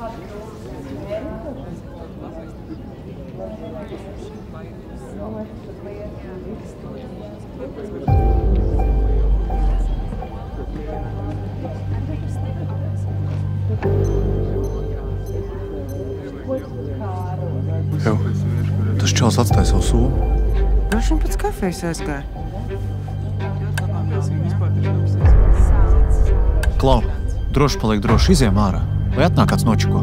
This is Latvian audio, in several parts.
Tev, tas čals atstāja savu somu. Droši vien pēc kafijas aizgāja. Klau, droši paliek droši, iziem ārā. Vai atnāk kāds nočiko?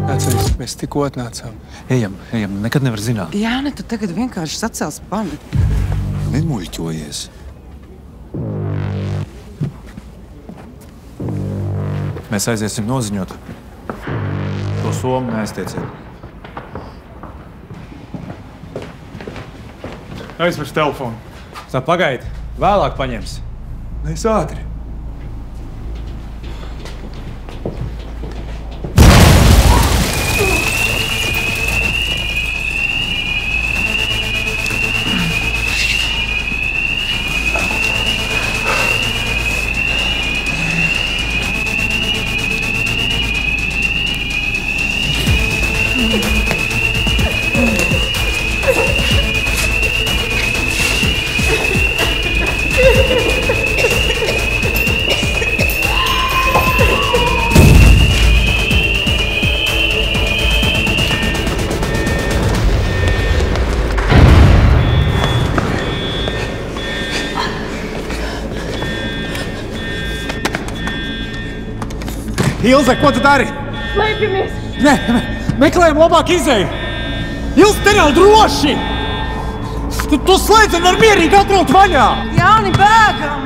Atceries, mēs tikko atnācām. Ejam, nekad nevar zināt. Jāni, tu tagad vienkārši sacels pani. Nemuļķojies. Mēs aiziesim noziņot. To somu neaiztieciet. Aizvers telefonu. Tā pagaidi, vēlāk paņems. Mēs ātri. Ilze, ko tu dari? Slēpjamies! Nē, meklējam labāk izēju. Ilze, te nav droši! Tu slēdzeni var mierīgi atraut vaļā! Jāni, bēgam!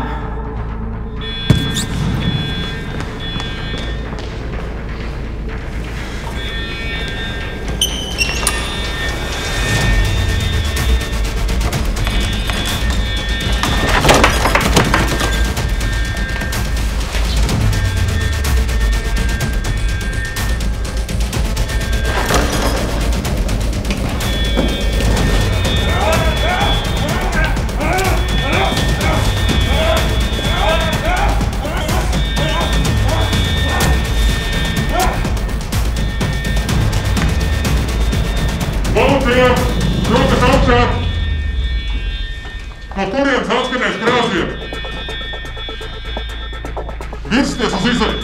Rokas augšā! No turienes atskanēs krāsiem! Virsties uz izeju!